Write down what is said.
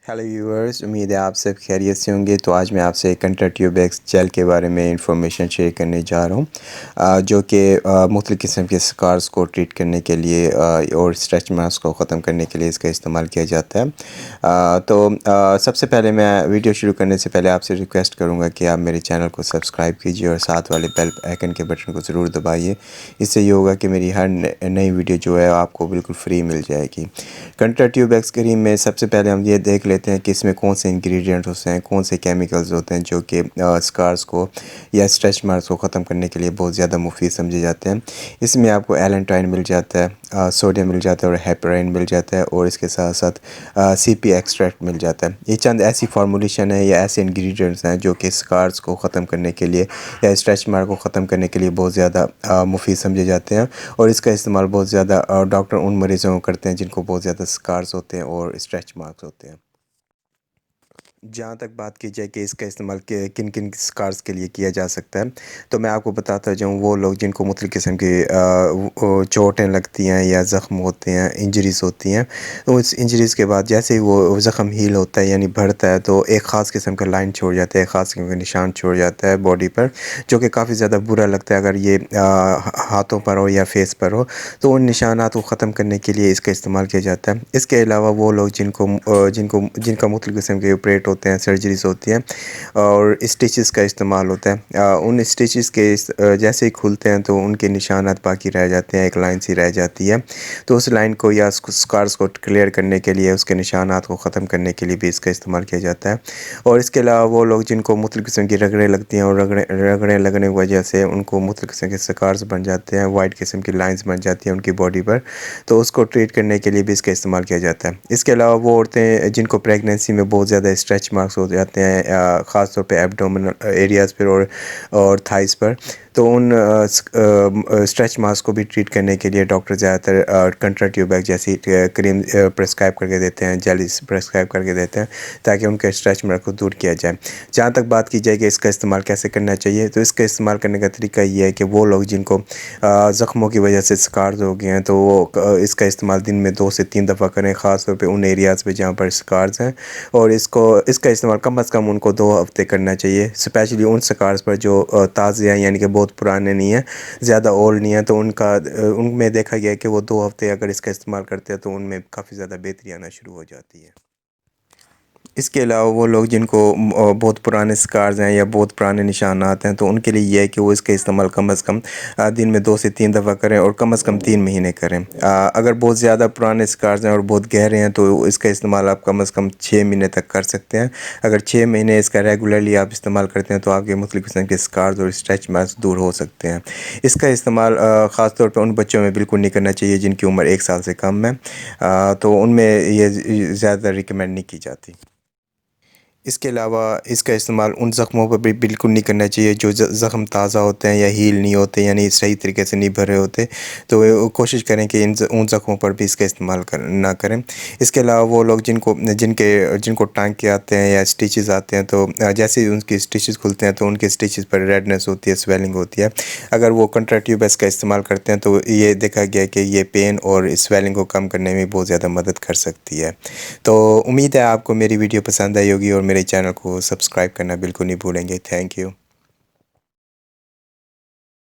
Hello viewers, उम्मीद है आप सब खैरियत से होंगे। तो आज मैं आपसे कंट्राट्यूबेक्स जेल के बारे में इंफॉर्मेशन शेयर करने जा रहा हूँ, जो कि मुख्तलिफ़ किस्म के स्कार्स को ट्रीट करने के लिए और स्ट्रेच मार्क्स को ख़त्म करने के लिए इसका इस्तेमाल किया जाता है। सबसे पहले मैं वीडियो शुरू करने से पहले आपसे रिक्वेस्ट करूँगा कि आप मेरे चैनल को सब्सक्राइब कीजिए और साथ वाले बेल आइकन के बटन को ज़रूर दबाइए। इससे ये होगा कि मेरी हर नई वीडियो जो है आपको बिल्कुल फ्री मिल जाएगी। कंट्राट्यूबेक्स क्रीम में सबसे पहले हम ये देख लेते हैं कि इसमें कौन से इंग्रेडिएंट्स होते हैं, कौन से केमिकल्स होते हैं जो कि स्कार्स को या स्ट्रेच मार्क्स को ख़त्म करने के लिए बहुत ज़्यादा मुफीद समझे जाते हैं। इसमें आपको एलेंटाइन मिल जाता है, सोडियम मिल जाता है और हेपराइन मिल जाता है, और इसके साथ साथ CP एक्सट्रैक्ट मिल जाता है। ये चंद ऐसी फार्मूलेशन है या ऐसे इंग्रेडिएंट्स हैं जो कि स्कार्स को ख़त्म करने के लिए या स्ट्रेच मार्क को ख़त्म करने के लिए बहुत ज़्यादा मुफीद समझे जाते हैं, और इसका इस्तेमाल बहुत ज़्यादा डॉक्टर उन मरीज़ों को करते हैं जिनको बहुत ज़्यादा स्कार्स होते हैं और स्ट्रेच मार्क्स होते हैं। जहाँ तक बात की जाए कि इसका इस्तेमाल किन किन स्कार्स के लिए किया जा सकता है, तो मैं आपको बताता जाऊँ वो लोग जिनको मुख्तलिफ़ किस्म की चोटें लगती हैं या ज़ख्म होते हैं, इंजरीज़ होती हैं, तो इस इंजरीज़ के बाद जैसे ही वो ज़ख्म हील होता है यानी बढ़ता है, तो एक ख़ास किस्म का लाइन छोड़ जाता है, एक ख़ास किस्म का निशान छोड़ जाता है बॉडी पर, जो कि काफ़ी ज़्यादा बुरा लगता है अगर ये हाथों पर हो या फेस पर हो। तो उन निशानात को ख़त्म करने के लिए इसका इस्तेमाल किया जाता है। इसके अलावा वो लोग जिनका मुख्तलिफ़ किस्म के ऑपरेट होते हैं, सर्जरीज़ होती हैं और स्टिचेस का इस्तेमाल होता है, उन स्टिचेस के जैसे ही खुलते हैं तो उनके निशानात बाकी रह जाते हैं, एक लाइन सी रह जाती है। तो उस लाइन को या स्कार्स को क्लियर करने के लिए, उसके निशानात को ख़त्म करने के लिए भी इसका इस्तेमाल किया जाता है। और इसके अलावा वो लोग जिनको मुख्तलिफ़ किस्म की रगड़ें लगती हैं और रगड़ें लगने की वजह से उनको मुख्तलिफ़ किस्म के स्कार्स बन जाते हैं, वाइट किस्म की लाइन्स बन जाती हैं उनकी बॉडी पर, तो उसको ट्रीट करने के लिए भी इसका इस्तेमाल किया जाता है। इसके अलावा वो औरतें जिनको प्रेगनेंसी में बहुत ज़्यादा स्ट्रेच मार्क्स हो जाते हैं, ख़ास तौर पे एब्डोमिनल एरियाज़ पर और थाइस पर, तो उन स्ट्रेच मार्क्स को भी ट्रीट करने के लिए डॉक्टर ज़्यादातर कंट्राट्यूबेक्स जैसी क्रीम प्रेस्क्राइब करके देते हैं, जेलीस प्रेस्क्राइब करके देते हैं ताकि उनके स्ट्रेच मार्क को दूर किया जाए। जहाँ तक बात की जाए कि इसका इस्तेमाल कैसे करना चाहिए, तो इसका इस्तेमाल करने का तरीका ये है कि वो लोग जिनको ज़ख्मों की वजह से स्कार्स हो गए हैं, तो वो इसका इस्तेमाल दिन में 2 से 3 दफ़ा करें, ख़ास तौर पे उन एरियाज़ पे जहाँ पर स्कार्स हैं, और इसका इस्तेमाल कम अज़ कम उनको 2 हफ़्ते करना चाहिए, स्पेशली उन स्कार्स पर जो ताज़े हैं यानी कि बहुत पुराने नहीं हैं, ज़्यादा ओल्ड नहीं है। तो उनमें देखा गया है कि वो 2 हफ़्ते अगर इसका इस्तेमाल करते हैं तो उनमें काफ़ी ज़्यादा बेहतरी आना शुरू हो जाती है। इसके अलावा वो लोग जिनको बहुत पुराने स्कार्स हैं या बहुत पुराने निशानात हैं, तो उनके लिए ये है कि वो इसका इस्तेमाल कम अज़ कम दिन में 2 से 3 दफ़ा करें और कम अज़ कम 3 महीने करें। अगर बहुत ज़्यादा पुराने स्कार्स हैं और बहुत गहरे हैं तो इसका इस्तेमाल आप कम अज़ कम 6 महीने तक कर सकते हैं। अगर 6 महीने इसका रेगुलरली आप इस्तेमाल करते हैं तो आपके मुख्तलिफ़ किस्म के स्कार्स और स्ट्रेच मार्क्स दूर हो सकते हैं। इसका इस्तेमाल ख़ास तौर पर उन बच्चों में बिल्कुल नहीं करना चाहिए जिनकी उम्र 1 साल से कम है, तो उनमें ये ज़्यादा रिकमेंड नहीं की जाती। इसके अलावा इसका इस्तेमाल उन ज़ख्मों पर भी बिल्कुल नहीं करना चाहिए जो ज़ख्म ताज़ा होते हैं या हील नहीं होते, यानी सही तरीके से नहीं भरे होते, तो कोशिश करें कि उन ज़ख्मों पर भी इसका इस्तेमाल ना करें। इसके अलावा वो लोग जिनको टांके आते हैं या स्टिचेस आते हैं, तो जैसे ही उनकी स्टिचेस खुलते हैं तो उनके स्टिचेस पर रेडनेस होती है, स्वेलिंग होती है। अगर वो कंट्राट्यूबेक्स का इस्तेमाल करते हैं तो ये देखा गया कि ये पेन और स्वेलिंग को कम करने में बहुत ज़्यादा मदद कर सकती है। तो उम्मीद है आपको मेरी वीडियो पसंद आई होगी और मेरे चैनल को सब्सक्राइब करना बिल्कुल नहीं भूलेंगे। Thank you.